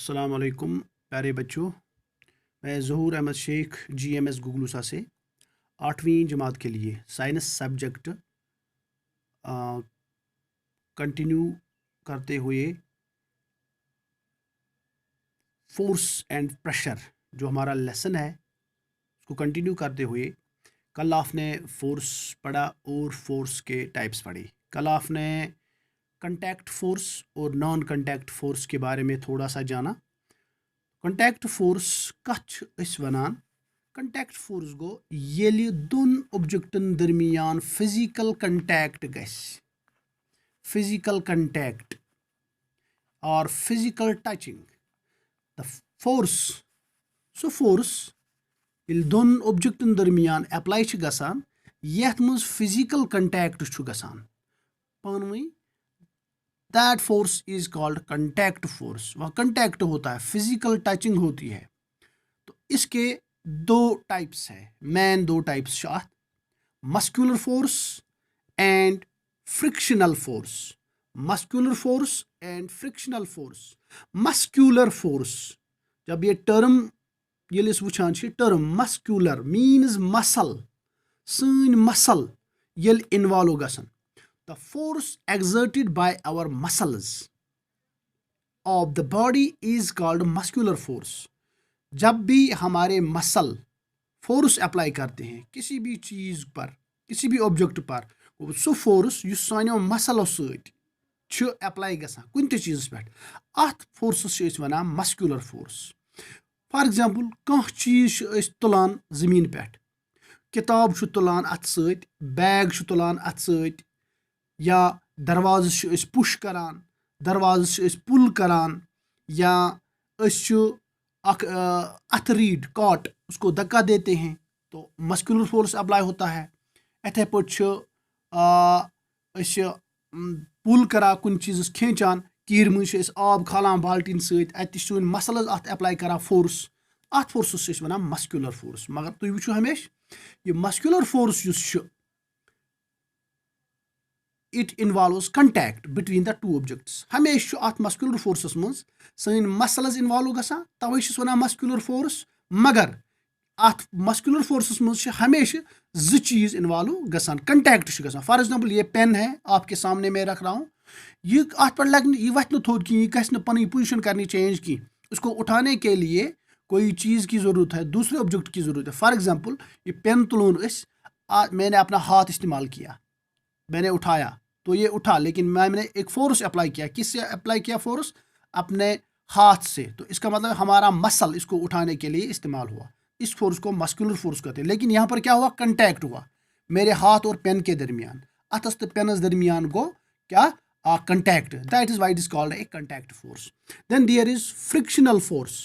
अस्सलाम वालेकुम प्यारे बच्चों। मैं ज़हूर अहमद शेख GMS गुगलूसा से 8वीं जमात के लिए साइंस सब्जेक्ट कंटिन्यू करते हुए फोर्स एंड प्रेशर जो हमारा लेसन है उसको कंटिन्यू करते हुए कल आपने फोर्स पढ़ा और फोर्स के टाइप्स पढ़ी। कल आपने कंटैक्ट फोर्स और नॉन कंटैक्ट फोर्स के बारे में थोड़ा सा जाना। कंटैक्ट फोर्स कछ अस वनान कंटैक्ट फोर्स गो येली दोन ऑब्जेक्टन दरमियान फिजिकल कंटैक्ट गस, फिजिकल कंटैक्ट और physical touching the force so force ये दोन ऑब्जेक्टन दरमियान अप्लाई गसान यथ मज फिजिकल कंटैक्ट गसान पानवी that force is called contact force. वह कंटैक्ट होता है, फिजिकल टचिंग होती है। तो इसके दो टाइप्स है, मेन दो types muscular force and frictional force. Muscular force and frictional force. Muscular force जब ये टर्म ये वुचान टर्म मस्कुलर मीन्स मसल, सन मसल ये involve गसन the force exerted by our muscles of the body is called muscular force। जब भी हमारे muscle force apply करते हैं किसी भी चीज पर, किसी भी ऑब्जेक्ट पर, सो फोर्स युस सानो मसलो सत अप्लाई गसान कुन ते चीज पे अत फोर्सस वनान मस्कुलर फोर्स। फॉर एग्जांपल कह चीज तुलान जमीन पे, किताब तुलान अत सत, बैग तुलान अत सत, या दरवाज़ पुश करान, दरवाज़ पुल करान, या अथ रीड कॉट उसको धक्का देते हैं तो मस्कुलर फोर्स अप्लाई होता है। इथे पे पुल करा कुन चीज़ खींचान, कीर मज आब खालान बाल्टीन सत सन मसल्स अत अप्लाई करा फोर्स, अत फोर्सस वनान मस्कुलर फोर्स। मगर तुम वो हमेशा ये muscular force it involves contact between the two objects। हमेशा अत मस्कुलर फोर्सस मज सन मसल्स इन्वॉल्व गसान तवे वनान मस्कुलर फोर्स। मगर अत मस्कुलर फोर्सस मज हमेशा जो चीज इन्वॉल्व गसान, कंटैक्ट गसान। फॉर एग्जांपल ये पेन है आपके सामने मैं रख रहा हूँ, ये अत पर लग ये वथ थोद कि गि पनी पोजिशन करनी चेंज की, उसको उठाने के लिए कोई चीज़ की ज़रूरत है, दूसरे ऑब्जेक्ट की ज़रूरत है। फॉर एग्जांपल ये पेन तुलोन मैंने अपना हाथ इस्तेमाल किया, मैंने उठाया तो ये उठा, लेकिन मैंने एक फोर्स अप्लाई किया। किससे अप्लाई किया फोर्स? अपने हाथ से। तो इसका मतलब हमारा मसल इसको उठाने के लिए इस्तेमाल हुआ, इस फोर्स को मस्कुलर फोर्स कहते हैं। लेकिन यहाँ पर क्या हुआ? कंटैक्ट हुआ मेरे हाथ और पेन के दरमियान, अतस तो पेनस दरमियान को क्या contact, that is why it is called a contact force. Then there is frictional force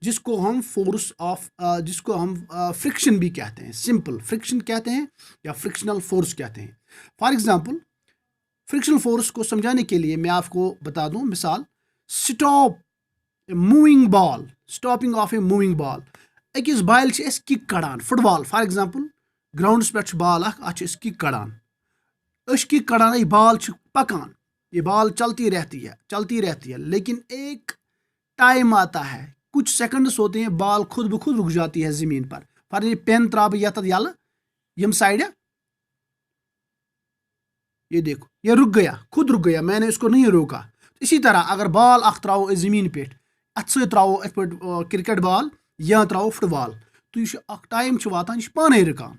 जिसको हम फोर्स ऑफ जिसको हम फ्रिक्शन भी कहते हैं, सिंपल फ्रिक्शन कहते हैं या फ्रिक्शनल फोर्स कहते हैं। फॉर एग्जांपल फ्रिक्शनल फोर्स को समझाने के लिए मैं आपको बता दूं मिसाल, stop moving ball, stopping of a moving ball. अकिस बॉल किक कड़ान, फुटबॉल फॉर एग्जांपल ग्राउंडस पे बॉल अत किक कड़ान, किक कड़ान, ये बॉल पकान, ये बॉल चलती रहती है चलती रहती है, लेकिन एक टाइम आता है, कुछ सेकंड्स होते हैं, बॉल खुद ब खुद रुक जाती है जमीन पर। फॉर पेन त्राब यत यल यम साइड, ये देखो ये रुक गया, खुद रुक गया, मैंने इसको नहीं रोका। इसी तरह अगर बॉल अख त्रावो जमीन पे, अत सत त्रावो अथ पे क्रिकेट बॉल या त्रावो फुटबॉल, तो यह अख टाइम वातान यह पाने रुकान,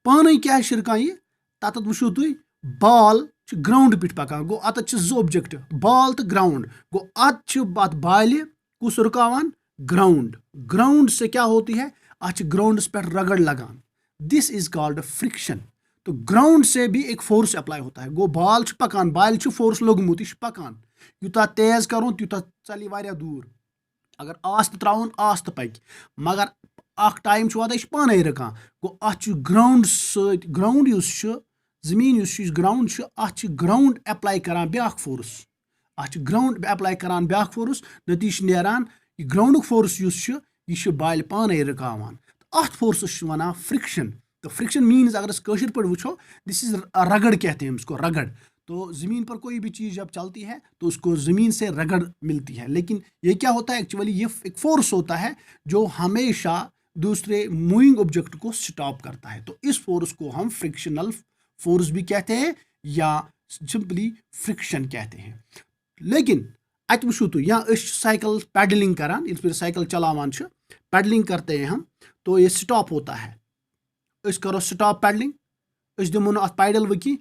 पाने क्या रुकान ये तत वो तुम बॉल ग्राउंड पे पकान, गो अत जो ऑब्जेक्ट बॉल तो ग्राउंड, गो अत बॉल कुस रुकावान? ग्राउंड। ग्राउंड से क्या होती है? अत ग्राउंडस पे रगड़ लगान, दिस इज कॉल्ड फ्रिक्शन। तो ग्राउंड से भी एक फोर्स अप्लाई होता है। गो बॉल पकान, बॉल फोर्स लोगमुत, यह पकान, यूता तेज करो त्यूता चल वारिया दूर, अगर आस त्राउन आस तो पक, मगर अख टाइम वाता यह पाने रुकान। गो अत ग्राउंड सत, ग्राउंड जमीन ग्राउंड अत ग्राउंड अप्लाई करान ब्या फोर्स, अत ग्राउंड अप्लाई करान ब्या फोर्स, नतीज नेरान यह ग्राउंड फोर्स यह बॉल पाने रुकावान। अत फोर्सस वनान फ्रिक्शन। तो फ्रिक्शन मीन्स अगर कशिर पे वो, दिस इज रगड़ कहते हैं इसको, रगड़। तो ज़मीन पर कोई भी चीज़ जब चलती है तो उसको ज़मीन से रगड़ मिलती है, लेकिन ये क्या होता है एक्चुअली, ये एक फोर्स होता है जो हमेशा दूसरे मूविंग ऑब्जेक्ट को स्टॉप करता है। तो इस फोर्स को हम फ्रिक्शनल फोर्स भी कहते हैं या सिंपली फ्रिक्शन कहते हैं। लेकिन अत वुचू तुम या साइकिल पेडलिंग करान, साइकिल चलावान पेडलिंग करते हैं हम, तो ये स्टॉप होता है। अस करो स्टॉप पेडलिंग, अस दिमो न अत पैडल वकी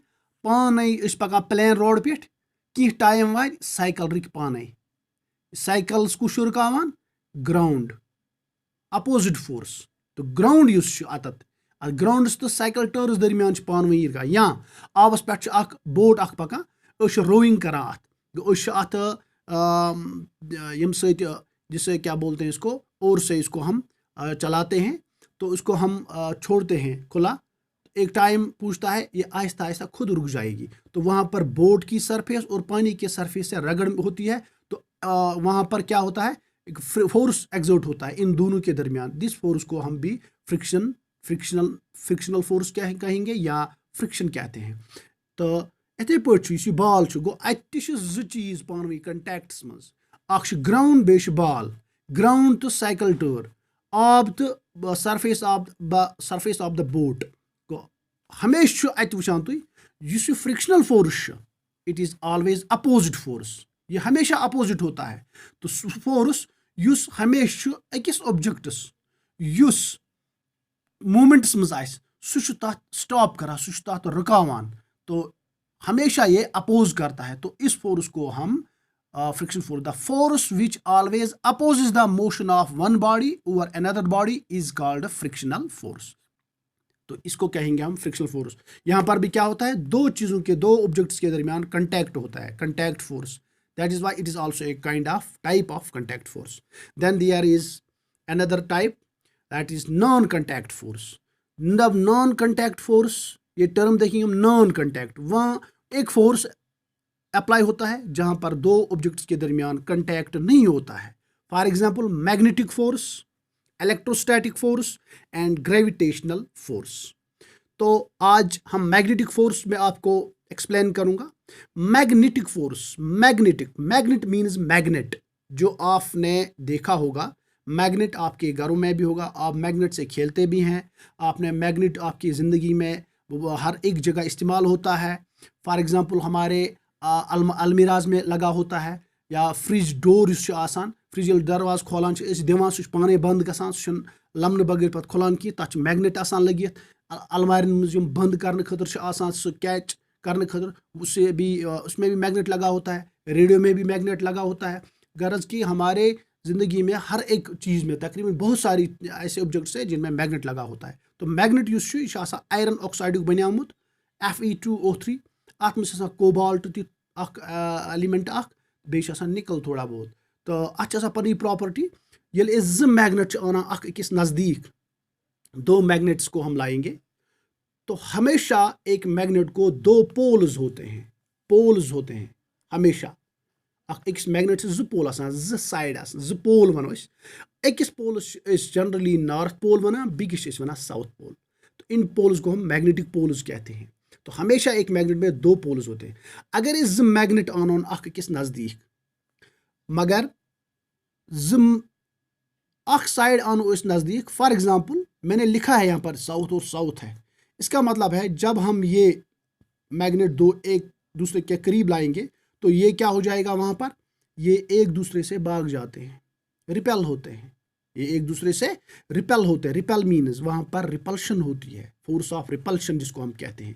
पाने पकान प्लेन रोड पे, कह टाइम वा साइकिल रुक पाने, साइकिल कुछ रुकावान ग्राउंड, अपोजिट फोर्स। तो ग्राउंड अत ग्राउंडस तो साइकिल टर्स दरमियान पान वी रुकान, या आबस पे बोट अख पकान रोइंग करान अत यम जिससे क्या बोलते हैं इसको, और से इसको हम चलाते हैं, तो इसको हम छोड़ते हैं खुला, एक टाइम पूछता है ये आहिस्ता आहिस्ता खुद रुक जाएगी। तो वहाँ पर बोट की सरफेस और पानी के सरफेस से रगड़ होती है, तो वहाँ पर क्या होता है, एक फोर्स एग्जर्ट होता है इन दोनों के दरमियान। दिस फोर्स को हम भी फ्रिक्शनल फोर्स क्या कहेंगे या फ्रिक्शन कहते हैं। तो इथे पे बाल गो अत चीज पान कंटेक्ट्स मज, ग्राउंड बे बाल, ग्राउंड तो साइकिल टर्र, आब तो सरफेस ऑफ द बोट। हमेशा अत वुचान तुम frictional force, it is always opposite force, ये हमेशा अपोजिट होता है। तो फोर्स युस हमेशा अकिस ऑब्जेक्टस युस मूवमेंट्स मज आए सह तथ स्टॉप करा, सह तथ रुकावान, तो हमेशा ये अपोज करता है। तो इस फोर्स को हम friction force, the force which always opposes the motion of one body over another body is called frictional force. तो इसको कहेंगे हम फ्रिक्शनल फोर्स। यहां पर भी क्या होता है, दो चीजों के, दो ऑब्जेक्ट्स के दरमियान कंटैक्ट होता है, contact force, that is why it is also a kind of type of contact force. Then there is another type, that is non contact force. Non contact force, ये टर्म देखेंगे हम, non contact, वहां एक force apply होता है जहां पर दो ऑब्जेक्ट्स के दरमियान कंटैक्ट नहीं होता है। For example magnetic force, electrostatic force and gravitational force. तो आज हम मैग्नेटिक फोर्स में आपको एक्सप्लेन करूंगा। Magnetic force, magnet means magnet, जो आपने देखा होगा, मैग्नेट आपके घरों में भी होगा, आप मैग्नेट से खेलते भी हैं, आपने मैग्नेट आपकी ज़िंदगी में हर एक जगह इस्तेमाल होता है। फॉर एग्जांपल हमारे अलमीराज में लगा होता है, या फ्रिज डोर आसान, फ्रिज दरवाज खोलान दिवान सह पाने बंद गसान, सह लमन बगैर पे खोलान की, तथ मैग्नेट आसान लगित। अलमारन मज बंद करने खतर आसान सह कैच करने खतर, उसमें भी मैग्नेट लगा होता है, रेडियो में भी मैग्नेट लगा होता है। गरज की हमारे ज़िंदगी में हर एक चीज़ में तकरीबन बहुत सारी ऐसे ऑब्जेक्ट्स हैं जिनमें मैग्नेट लगा होता है। तो मैग्नेट आयरन ऑक्साइड बनियामुत Fe2O3, अत में कोबाल्ट ति एलिमेंट बे निकल थोड़ा बहुत। तो अत पनी प्रॉपर्टी, ये जो मैग्नेट आना अकिस नज़दीक, दो मैग्नेट्स को हम लाएंगे, तो हमेशा एक मैग्नेट को दो पोल्स होते हैं हमेशा। अकिस मैग्नेट से पोल साइड जो पोल वनो अकिस पोलस जनरली नॉर्थ पोल वना, बिकिस वना साउथ पोल। तो इन पोल्स को हम मैग्नेटिक पोल्स कहते हैं। तो हमेशा एक मैग्नेट में दो पोल्स होते हैं। अगर इस मैग्नेट आनोन अकिस नज़दीक, मगर साइड आनो इस नज़दीक, फॉर एग्जांपल मैंने लिखा है यहाँ पर साउथ और साउथ है, इसका मतलब है जब हम ये मैग्नेट दो एक दूसरे के करीब लाएंगे तो ये क्या हो जाएगा, वहाँ पर ये एक दूसरे से भाग जाते हैं, रिपेल होते हैं, ये एक दूसरे से रिपेल होते हैं। रिपेल मीन्स वहाँ पर रिपल्शन होती है, फोर्स ऑफ रिपल्शन जिसको हम कहते हैं।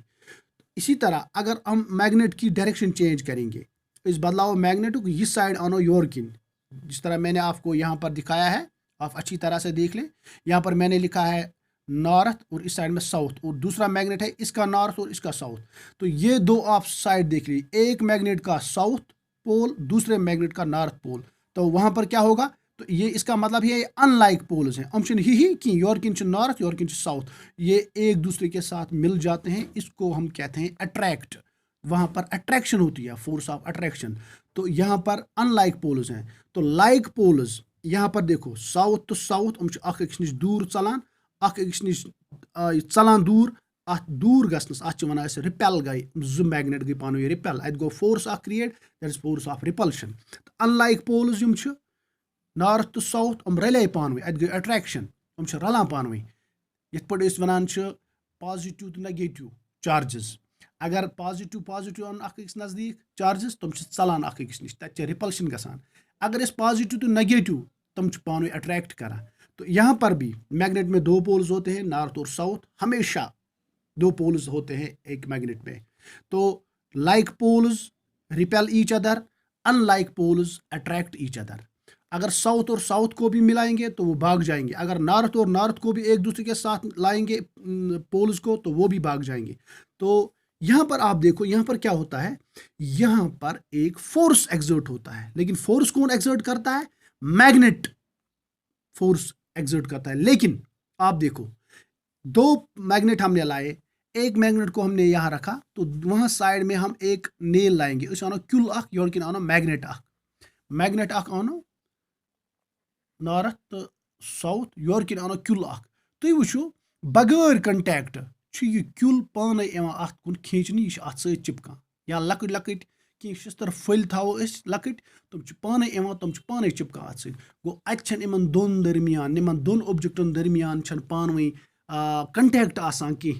इसी तरह अगर हम मैग्नेट की डायरेक्शन चेंज करेंगे, इस बदलाव मैग्नेट को इस साइड आनो योर किन, जिस तरह मैंने आपको यहाँ पर दिखाया है, आप अच्छी तरह से देख लें। यहाँ पर मैंने लिखा है नॉर्थ और इस साइड में साउथ, और दूसरा मैग्नेट है इसका नॉर्थ और इसका साउथ। तो ये दो आप साइड देख लीजिए, एक मैग्नेट का साउथ पोल, दूसरे मैग्नेट का नॉर्थ पोल। तो वहाँ पर क्या होगा, तो ये इसका मतलब ये अनलाइक पोल्स हैं, हम ही कि योर किन नॉर्थ योर किन साउथ, ये एक दूसरे के साथ मिल जाते हैं। इसको हम कहते हैं अट्रैक्ट, वहाँ पर अट्रैक्शन होती है, फोर्स ऑफ अट्रैक्शन। तो यहाँ पर अनलाइक पोल्स हैं। तो लाइक पोल्स यहाँ पर देखो, साउथ तो साउथ हम अख अकिस निश दूर चलान, अख अकिस निश चलान दूर, अत दूर गसनस अत वनान रिपेल गई जो मैग्नेट गई पान रिपेल अत गो force create that is force of repulsion unlike poles यम नॉर्थ तो साउथ हम रले पान अत गई अट्रैक्शन हम रलान पान ये वनान पॉजिटिव तो नेगेटिव चार्जेस अगर पॉजिटिव पॉजिटिव अन अकिस नज़दीक चार्जेस तुम चलान अकिस नश तक रिपल्शन गसान अगर पॉजिटिव तो नेगेटिव तुम पान अट्रैक्ट करान तो यहाँ पर भी मैग्नेट में दो पोल्स होते हैं नॉर्थ और साउथ हमेशा दो पोल्स होते हैं एक मैग्नेट में तो like poles repel each other unlike poles attract each other अगर साउथ और साउथ को भी मिलाएंगे तो वो भाग जाएंगे अगर नॉर्थ और नॉर्थ को भी एक दूसरे के साथ लाएंगे पोल्स को तो वो भी भाग जाएंगे तो यहाँ पर आप देखो यहाँ पर क्या होता है यहाँ पर एक फोर्स एक्सर्ट होता है लेकिन फोर्स कौन एक्सर्ट करता है मैग्नेट फोर्स एक्सर्ट करता है लेकिन आप देखो दो मैग्नेट हमने लाए एक मैग्नेट को हमने यहाँ रखा तो वहाँ साइड में हम एक नेल लाएंगे उस आनो क्यूल अख योर किन आनो मैग्नेट अख आनो नॉर्थ तो साउथ योर किन आनो क्यूल अख तुम वुचो बगैर कंटैक्ट ये क्यूल पाने अत कुन खींचने यह अत सत चिपकान या लकट लकट कि शिस्तर फल थो लकट तुम पाने तुम पाने चिपकान अत सत गो अत इन दोन दरमियान इन दोन ऑब्जेक्टन दरमियान पान वही कंटैक्ट आसान कि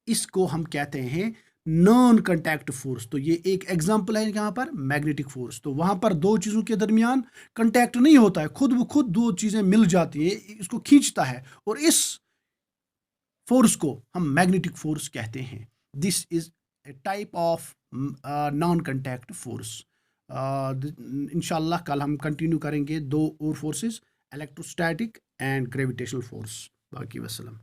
इसको हम कहते हैं नॉन कंटैक्ट फोर्स तो ये एक एग्जांपल है यहाँ पर मैग्नेटिक फोर्स तो वहां पर दो चीजों के दरमियान कंटैक्ट नहीं होता है खुद ब खुद दो चीजें मिल जाती हैं इसको खींचता है और इस फोर्स को हम मैग्नेटिक फोर्स कहते हैं this is a type of non contact force इंशाल्लाह कल हम कंटिन्यू करेंगे दो और forces electrostatic and gravitational force बाकी वसलम